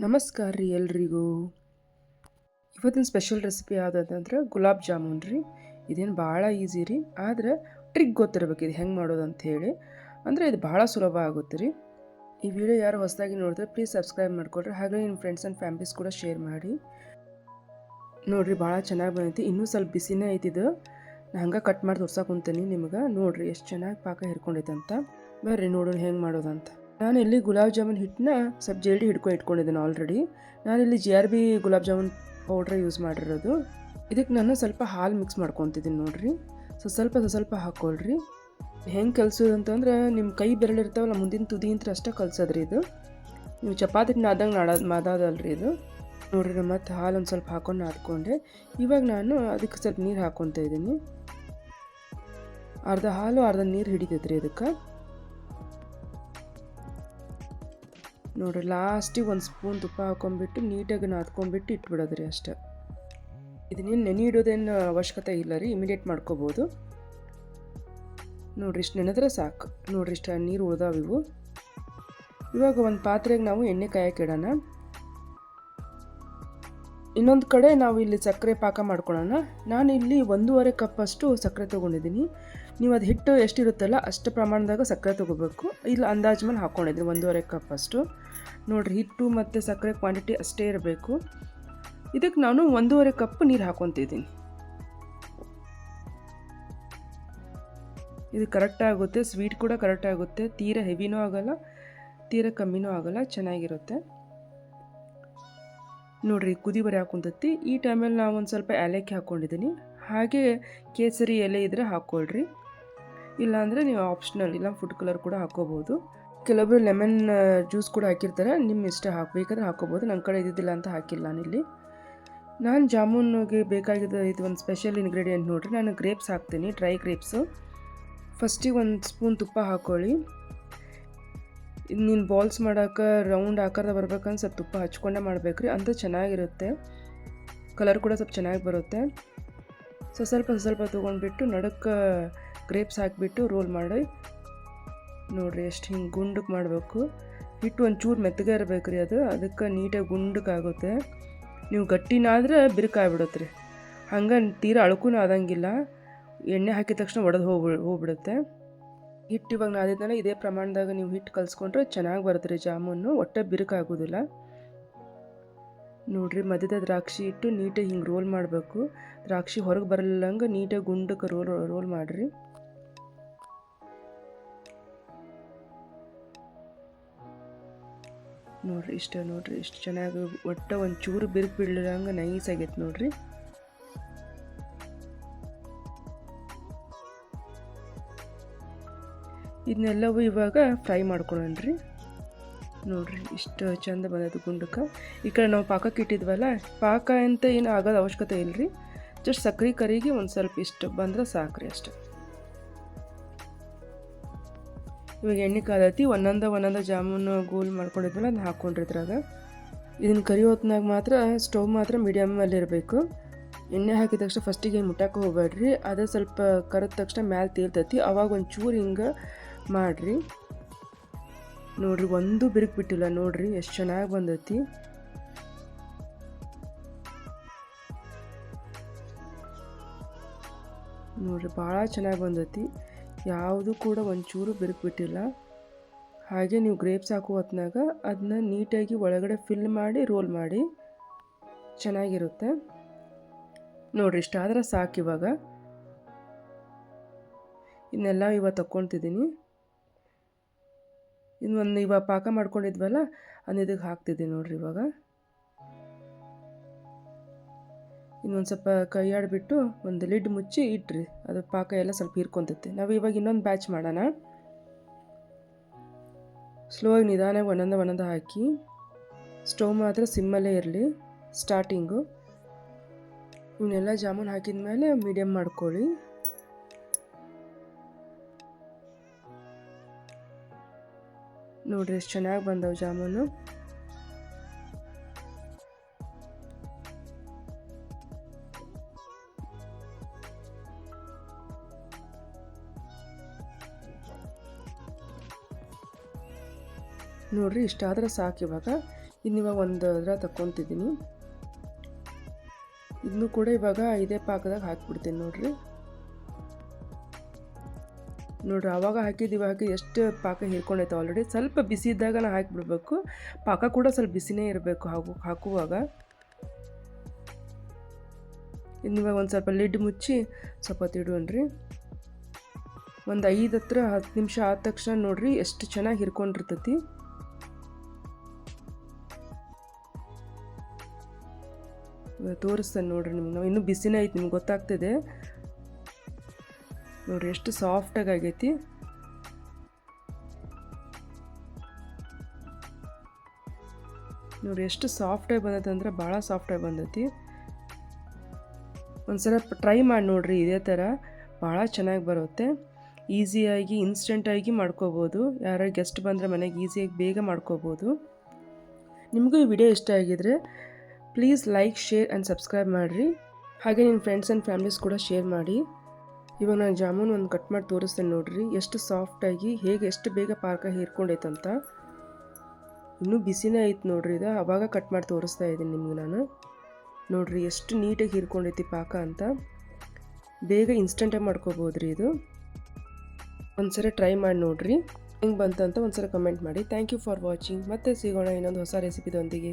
ನಮಸ್ಕಾರ ರೀ ಎಲ್ರಿಗೂ. ಇವತ್ತಿನ ಸ್ಪೆಷಲ್ ರೆಸಿಪಿ ಯಾವುದಂತಂದ್ರೆ ಗುಲಾಬ್ ಜಾಮೂನ್ ರೀ. ಇದೇನು ಭಾಳ ಈಸಿ ರೀ, ಆದ್ರೆ ಟ್ರಿಕ್ ಗೊತ್ತಿರ್ಬೇಕು ಇದು ಹೆಂಗೆ ಮಾಡೋದು ಅಂಥೇಳಿ. ಅಂದರೆ ಇದು ಭಾಳ ಸುಲಭ ಆಗುತ್ತೆ ರೀ. ಈ ವಿಡಿಯೋ ಯಾರು ಹೊಸದಾಗಿ ನೋಡಿದ್ರೆ ಪ್ಲೀಸ್ ಸಬ್ಸ್ಕ್ರೈಬ್ ಮಾಡ್ಕೊಳ್ರಿ, ಹಾಗೆ ನಿಮ್ಮ ಫ್ರೆಂಡ್ಸ್ ಆ್ಯಂಡ್ ಫ್ಯಾಮಿಲೀಸ್ ಕೂಡ ಶೇರ್ ಮಾಡಿ. ನೋಡಿರಿ ಭಾಳ ಚೆನ್ನಾಗಿ ಬಂದೈತಿ. ಇನ್ನೂ ಸ್ವಲ್ಪ ಬಿಸಿನೇ ಐತಿದು. ನಾನು ಹಂಗೆ ಕಟ್ ಮಾಡಿ ತೋರ್ಸಕ್ಕೆ ಕುಂತೀನಿ ನಿಮ್ಗೆ. ನೋಡಿರಿ ಎಷ್ಟು ಚೆನ್ನಾಗಿ ಪಾಕ ಹಿಡ್ಕೊಂಡೈತೆ ಅಂತ. ಬರ್ರಿ ನೋಡೋಣ ಹೆಂಗೆ ಮಾಡೋದಂತ. ನಾನಿಲ್ಲಿ ಗುಲಾಬ್ ಜಾಮೂನ್ ಹಿಟ್ಟನ್ನ ಸ್ವಲ್ಪ ಜಲ್ದಿ ಇಟ್ಕೊಂಡಿದ್ದೀನಿ ಆಲ್ರೆಡಿ. ನಾನಿಲ್ಲಿ GRB gulab jamun powder use ಮಾಡಿರೋದು. ಇದಕ್ಕೆ ನಾನು ಸ್ವಲ್ಪ ಹಾಲು ಮಿಕ್ಸ್ ಮಾಡ್ಕೊತಿದ್ದೀನಿ ನೋಡಿರಿ. ಸ್ವಲ್ಪ ಹಾಕ್ಕೊಳ್ರಿ. ಹೆಂಗೆ ಕಲಿಸೋದು ಅಂತಂದ್ರೆ ನಿಮ್ಮ ಕೈ ಬೆರಳಿರ್ತಾವಲ್ಲ ಮುಂದಿನ ತುದಿ ಅಂತ ಅಷ್ಟೇ ಕಲ್ಸೋದ್ರಿ ಇದು. ನೀವು ಚಪಾತಿ ನಾದಂಗೆ ಮಾದಾದಲ್ರಿ ಇದು. ನೋಡಿರಿ ಮತ್ತು ಹಾಲು ಒಂದು ಸ್ವಲ್ಪ ಹಾಕೊಂಡು ನಾದ್ಕೊಂಡೆ. ಇವಾಗ ನಾನು ಅದಕ್ಕೆ ಸ್ವಲ್ಪ ನೀರು ಹಾಕ್ಕೊತ ಇದ್ದೀನಿ. ಅರ್ಧ ಹಾಲು ಅರ್ಧ ನೀರು ಹಿಡಿತೈತ್ರಿ ಅದಕ್ಕೆ. ನೋಡಿರಿ ಲಾಸ್ಟಿಗೆ ಒಂದು ಸ್ಪೂನ್ ತುಪ್ಪ ಹಾಕ್ಕೊಂಬಿಟ್ಟು ನೀಟಾಗಿ ನಾದ್ಕೊಂಬಿಟ್ಟು ಇಟ್ಬಿಡೋದ್ರಿ ಅಷ್ಟೇ. ಇದನ್ನೇನು ನೆನೆ ಇಡೋದೇನು ಅವಶ್ಯಕತೆ ಇಲ್ಲ ರೀ, ಇಮಿಡಿಯೇಟ್ ಮಾಡ್ಕೋಬೋದು. ನೋಡಿರಿ ಇಷ್ಟು ನೆನೆದ್ರೆ ಸಾಕು. ನೋಡಿರಿ ಇಷ್ಟು ನೀರು ಉಳ್ದಾವಿವು. ಇವಾಗ ಒಂದು ಪಾತ್ರೆಗೆ ನಾವು ಎಣ್ಣೆ ಕಾಯಕ್ಕೆ ಇಡೋಣ. ಇನ್ನೊಂದು ಕಡೆ ನಾವು ಇಲ್ಲಿ ಸಕ್ಕರೆ ಪಾಕ ಮಾಡ್ಕೊಳ್ಳೋಣ. ನಾನು ಇಲ್ಲಿ 1.5 ಕಪ್ಪಷ್ಟು ಸಕ್ಕರೆ ತೊಗೊಂಡಿದ್ದೀನಿ. ನೀವು ಅದು ಹಿಟ್ಟು ಎಷ್ಟಿರುತ್ತಲ್ಲ ಅಷ್ಟು ಪ್ರಮಾಣದಾಗ ಸಕ್ಕರೆ ತೊಗೋಬೇಕು. ಇಲ್ಲಿ ಅಂದಾಜು ಮೇಲೆ ಹಾಕ್ಕೊಂಡಿದ್ದೀನಿ 1.5 ಕಪ್ಪಷ್ಟು. ನೋಡಿರಿ ಹಿಟ್ಟು ಮತ್ತು ಸಕ್ಕರೆ ಕ್ವಾಂಟಿಟಿ ಅಷ್ಟೇ ಇರಬೇಕು. ಇದಕ್ಕೆ ನಾನು 1.5 ಕಪ್ ನೀರು ಹಾಕ್ಕೊತಿದ್ದೀನಿ. ಇದು ಕರೆಕ್ಟಾಗುತ್ತೆ, ಸ್ವೀಟ್ ಕೂಡ ಕರೆಕ್ಟಾಗುತ್ತೆ. ತೀರಾ ಹೆವಿನೂ ಆಗೋಲ್ಲ, ತೀರಾ ಕಮ್ಮಿನೂ ಆಗೋಲ್ಲ, ಚೆನ್ನಾಗಿರುತ್ತೆ. ನೋಡಿರಿ ಕುದಿ ಬರೀ ಹಾಕೊಂತತ್ತಿ. ಈ ಟೈಮಲ್ಲಿ ನಾವು ಒಂದು ಸ್ವಲ್ಪ ಏಲಕ್ಕಿ ಹಾಕ್ಕೊಂಡಿದ್ದೀನಿ. ಹಾಗೆ ಕೇಸರಿ ಎಲೆ ಇದ್ದರೆ ಹಾಕ್ಕೊಳ್ರಿ, ಇಲ್ಲಾಂದರೆ ನೀವು ಆಪ್ಷನಲ್, ಇಲ್ಲ ಫುಡ್ ಕಲರ್ ಕೂಡ ಹಾಕ್ಕೋಬೋದು. ಕೆಲವೊಬ್ಬರು ಲೆಮನ್ ಜ್ಯೂಸ್ ಕೂಡ ಹಾಕಿರ್ತಾರೆ, ನಿಮ್ಮ ಇಷ್ಟ ಹಾಕಬೇಕಾದ್ರೆ ಹಾಕ್ಕೋಬೋದು. ನನ್ನ ಕಡೆ ಇದ್ದಿದ್ದಿಲ್ಲ ಅಂತ ಹಾಕಿಲ್ಲ ನಾನಿಲ್ಲಿ. ನಾನು ಜಾಮೂನಿಗೆ ಬೇಕಾಗಿದ್ದು ಇದು ಒಂದು ಸ್ಪೆಷಲ್ ಇಂಗ್ರೀಡಿಯೆಂಟ್ ನೋಡಿರಿ. ನಾನು ಗ್ರೇಪ್ಸ್ ಹಾಕ್ತೀನಿ, ಡ್ರೈ ಗ್ರೇಪ್ಸು. ಫಸ್ಟಿಗೆ ಒಂದು ಸ್ಪೂನ್ ತುಪ್ಪ ಹಾಕ್ಕೊಳ್ಳಿ. ನೀನು ಬಾಲ್ಸ್ ಮಾಡೋಕೆ ರೌಂಡ್ ಆಕಾರದ ಬರ್ಬೇಕಂದ್ರೆ ಸ್ವಲ್ಪ ತುಪ್ಪ ಹಚ್ಕೊಂಡೇ ಮಾಡ್ಬೇಕು ರೀ, ಅಂತ ಚೆನ್ನಾಗಿರುತ್ತೆ. ಕಲರ್ ಕೂಡ ಸ್ವಲ್ಪ ಚೆನ್ನಾಗಿ ಬರುತ್ತೆ. ಸ್ವಲ್ಪ ತೊಗೊಂಡ್ಬಿಟ್ಟು ನಡಕ್ಕೆ ಗ್ರೇಪ್ಸ್ ಹಾಕಿಬಿಟ್ಟು ರೋಲ್ ಮಾಡಿ. ನೋಡಿರಿ ಎಷ್ಟು ಹಿಂಗೆ ಗುಂಡಕ್ಕೆ ಮಾಡಬೇಕು. ಹಿಟ್ಟು ಒಂಚೂರು ಮೆತ್ತಗೆ ಇರಬೇಕು ರೀ ಅದು, ಅದಕ್ಕೆ ನೀಟಾಗಿ ಗುಂಡಕ್ಕಾಗುತ್ತೆ. ನೀವು ಗಟ್ಟಿನಾದ್ರೆ ಬಿರುಕಾಗ್ಬಿಡುತ್ತೆ ರೀ. ಹಂಗೆ ತೀರಾ ಅಳಕೂ ಆದಂಗಿಲ್ಲ. ಎಣ್ಣೆ ಹಾಕಿದ ತಕ್ಷಣ ಒಡೆದು ಹೋಗ್ಬಿಡುತ್ತೆ. ಹಿಟ್ಟು ಇವಾಗ ನಾದಿದ್ಮೇಲೆ ಇದೇ ಪ್ರಮಾಣದಾಗ ನೀವು ಹಿಟ್ಟು ಕಲಿಸ್ಕೊಂಡ್ರೆ ಚೆನ್ನಾಗಿ ಬರುತ್ತೆ ರೀ ಜಾಮೂನು, ಒಟ್ಟೆ ಬಿರುಕಾಗೋದಿಲ್ಲ. ನೋಡಿರಿ ಮಧ್ಯದ ದ್ರಾಕ್ಷಿ ಇಟ್ಟು ನೀಟಾಗಿ ಹಿಂಗೆ ರೋಲ್ ಮಾಡಬೇಕು. ದ್ರಾಕ್ಷಿ ಹೊರಗೆ ಬರಲ್ಲಂಗೆ ನೀಟಾಗಿ ಗುಂಡಕ್ಕೆ ರೋಲ್ ಮಾಡಿರಿ. ನೋಡಿರಿ ಇಷ್ಟು ಚೆನ್ನಾಗಿ ಒಟ್ಟು ಒಂಚೂರು ಬಿರುಕು ಬಿಡ್ಲಿರಂಗೆ ನೈಸ್ ಆಗೈತೆ ನೋಡಿರಿ. ಇದನ್ನೆಲ್ಲವೂ ಇವಾಗ ಫ್ರೈ ಮಾಡ್ಕೊಳ್ಳೋಣ ರೀ. ನೋಡಿರಿ ಇಷ್ಟು ಚಂದ ಬಂದದ್ದು ಗುಂಡಕ್ಕೆ. ಈ ಕಡೆ ನಾವು ಪಾಕಕ್ಕೆ ಇಟ್ಟಿದ್ವಲ್ಲ, ಪಾಕ ಅಂತ ಏನು ಆಗೋದು ಅವಶ್ಯಕತೆ ಇಲ್ಲ ರೀ. ಜಸ್ಟ್ ಸಕ್ಕರೆ ಕರಿಗೆ ಒಂದು ಸ್ವಲ್ಪ ಇಷ್ಟು ಬಂದ್ರೆ ಸಾಕ್ರಿ ಅಷ್ಟೆ. ಇವಾಗ ಎಣ್ಣೆ ಕಾದೈತಿ. ಒಂದೊಂದು ಜಾಮೂನು ಗೋಲ್ ಮಾಡ್ಕೊಂಡಿದ್ವಲ್ಲ ಅದನ್ನ ಹಾಕ್ಕೊಂಡಿದ್ರಾಗ. ಇದನ್ನು ಕರಿ ಹೊತ್ನಾಗ ಮಾತ್ರ ಸ್ಟವ್ ಮಾತ್ರ ಮೀಡಿಯಮಲ್ಲಿ ಇರಬೇಕು. ಎಣ್ಣೆ ಹಾಕಿದ ತಕ್ಷಣ ಫಸ್ಟಿಗೆ ಮುಟ್ಟಕ್ಕೆ ಹೋಗ್ಬೇಡ್ರಿ. ಅದೇ ಸ್ವಲ್ಪ ಕರೆದ ತಕ್ಷಣ ಮ್ಯಾಲೆ ತೇಲ್ತೈತಿ, ಅವಾಗ ಒಂಚೂರು ಹಿಂಗೆ ಮಾಡಿರಿ. ನೋಡಿರಿ ಒಂದು ಬಿರುಕು ಬಿಟ್ಟಿಲ್ಲ. ನೋಡಿರಿ ಎಷ್ಟು ಚೆನ್ನಾಗಿ ಬಂದೈತಿ. ನೋಡಿರಿ ಭಾಳ ಚೆನ್ನಾಗಿ ಬಂದೈತಿ. ಯಾವುದು ಕೂಡ ಒಂಚೂರು ಬಿರುಕು ಬಿಟ್ಟಿಲ್ಲ. ಹಾಗೆ ನೀವು ಗ್ರೇಪ್ಸ್ ಹಾಕೋ ಹೊತ್ನಾಗ ಅದನ್ನ ನೀಟಾಗಿ ಒಳಗಡೆ ಫಿಲ್ ಮಾಡಿ ರೋಲ್ ಮಾಡಿ, ಚೆನ್ನಾಗಿರುತ್ತೆ. ನೋಡಿರಿ ಇಷ್ಟಾದ್ರೆ ಸಾಕು. ಇವಾಗ ಇದನ್ನೆಲ್ಲ ಇವಾಗ ತಗೊತಿದ್ದೀನಿ. ಇನ್ನೊಂದು ಇವಾಗ ಪಾಕ ಮಾಡ್ಕೊಂಡಿದ್ವಲ್ಲ ಅದನ್ನ ಇದಕ್ಕೆ ಹಾಕ್ತಿದ್ದೀನಿ ನೋಡಿರಿ. ಇವಾಗ ಇನ್ನೊಂದು ಸ್ವಲ್ಪ ಕೈಯಾಡಿಬಿಟ್ಟು ಒಂದು ಲಿಡ್ ಮುಚ್ಚಿ ಇಟ್ರಿ, ಅದು ಪಾಕ ಎಲ್ಲ ಸ್ವಲ್ಪ ಹೀರ್ಕೊಂತೈತೆ. ನಾವು ಇವಾಗ ಇನ್ನೊಂದು ಬ್ಯಾಚ್ ಮಾಡೋಣ. ಸ್ಲೋ ಆಗಿ ನಿಧಾನಾಗಿ ಒಂದೊಂದು ಹಾಕಿ, ಸ್ಟವ್ ಮಾತ್ರ ಸಿಮ್ಮಲ್ಲೇ ಇರಲಿ ಸ್ಟಾರ್ಟಿಂಗು. ಇವನ್ನೆಲ್ಲ ಜಾಮೂನ್ ಹಾಕಿದ ಮೇಲೆ ಮೀಡಿಯಮ್ ಮಾಡ್ಕೊಳ್ಳಿ. ನೋಡಿರಿ ಎಷ್ಟು ಚೆನ್ನಾಗಿ ಬಂದವು ಜಾಮೂನು. ನೋಡಿರಿ ಇಷ್ಟಾದರೆ ಸಾಕು. ಇವಾಗ ಇನ್ನಿವಾಗ ಒಂದು ಅದರ ತಗೊತಿದ್ದೀನಿ. ಇದನ್ನು ಕೂಡ ಇವಾಗ ಇದೇ ಪಾಕದಾಗ ಹಾಕಿಬಿಡ್ತೀನಿ ನೋಡಿರಿ. ಆವಾಗ ಹಾಕಿ ಎಷ್ಟು ಪಾಕ ಹೀರ್ಕೊಂಡೈತೆ ಆಲ್ರೆಡಿ. ಸ್ವಲ್ಪ ಬಿಸಿ ಇದ್ದಾಗ ನಾನು ಹಾಕಿಬಿಡ್ಬೇಕು. ಪಾಕ ಕೂಡ ಸ್ವಲ್ಪ ಬಿಸಿನೇ ಇರಬೇಕು ಹಾಕುವಾಗ. ಇನ್ನಿವಾಗ ಒಂದು ಸ್ವಲ್ಪ ಲಿಡ್ ಮುಚ್ಚಿ ಸ್ವಲ್ಪ ಹೊತ್ತು ಇಡುವನ್ರಿ. ಒಂದು 5-10 ನಿಮಿಷ ಆದ ತಕ್ಷಣ ನೋಡಿರಿ ಎಷ್ಟು ಚೆನ್ನಾಗಿ ಹಿರ್ಕೊಂಡಿರ್ತೈತಿ. ತೋರಿಸ್ತೇನೆ ನೋಡಿರಿ ನಿಮ್ಗೆ. ಇನ್ನೂ ಬಿಸಿನೇ ಐತಿ, ನಿಮ್ಗೆ ಗೊತ್ತಾಗ್ತಿದೆ ನೋಡಿರಿ ಎಷ್ಟು ಸಾಫ್ಟಾಗಿ ಆಗೈತಿ. ನೋಡಿ ಎಷ್ಟು ಸಾಫ್ಟಾಗಿ ಬಂದೈತೆ ಅಂದ್ರೆ ಭಾಳ ಸಾಫ್ಟಾಗಿ ಬಂದೈತಿ. ಒಂದ್ಸಲ ಟ್ರೈ ಮಾಡಿ ನೋಡಿರಿ, ಇದೇ ಥರ ಭಾಳ ಚೆನ್ನಾಗಿ ಬರುತ್ತೆ. ಈಸಿಯಾಗಿ ಇನ್ಸ್ಟೆಂಟಾಗಿ ಮಾಡ್ಕೋಬೋದು. ಯಾರು ಗೆಸ್ಟ್ ಬಂದರೆ ಮನೆಗೆ ಈಸಿಯಾಗಿ ಬೇಗ ಮಾಡ್ಕೋಬೋದು. ನಿಮಗೂ ಈ ವಿಡಿಯೋ ಇಷ್ಟ ಆಗಿದ್ರೆ please like, share and subscribe ಮಾಡಿರಿ. ಹಾಗೆ ನಿಮ್ಮ ಫ್ರೆಂಡ್ಸ್ ಆ್ಯಂಡ್ ಫ್ಯಾಮಿಲೀಸ್ ಕೂಡ ಶೇರ್ ಮಾಡಿ. ಇವಾಗ ನಾನು ಜಾಮೂನ್ ಒಂದು ಕಟ್ ಮಾಡಿ ತೋರಿಸ್ತೇನೆ ನೋಡಿರಿ ಎಷ್ಟು ಸಾಫ್ಟಾಗಿ ಎಷ್ಟು ಬೇಗ ಪಾಕ ಹೀರ್ಕೊಂಡೈತಂತ. ಇನ್ನೂ ಬಿಸಿನೇ ಐತೆ ನೋಡಿರಿ. ಇದು ಆವಾಗ ಕಟ್ ಮಾಡಿ ತೋರಿಸ್ತಾ ಇದ್ದೀನಿ ನಿಮ್ಗೆ ನಾನು. ನೋಡಿರಿ ಎಷ್ಟು ನೀಟಾಗಿ ಹೀರ್ಕೊಂಡೈತಿ ಪಾಕ ಅಂತ. ಬೇಗ ಇನ್ಸ್ಟೆಂಟಾಗಿ ಮಾಡ್ಕೋಬೋದು ರೀ ಇದು. ಒಂದ್ಸರಿ ಟ್ರೈ ಮಾಡಿ ನೋಡಿರಿ ಹೆಂಗೆ ಬಂತಂತ ಒಂದ್ಸರಿ ಕಮೆಂಟ್ ಮಾಡಿ. Thank you for watching. ಮತ್ತೆ ಸಿಗೋಣ ಇನ್ನೊಂದು ಹೊಸ ರೆಸಿಪಿದೊಂದಿಗೆ.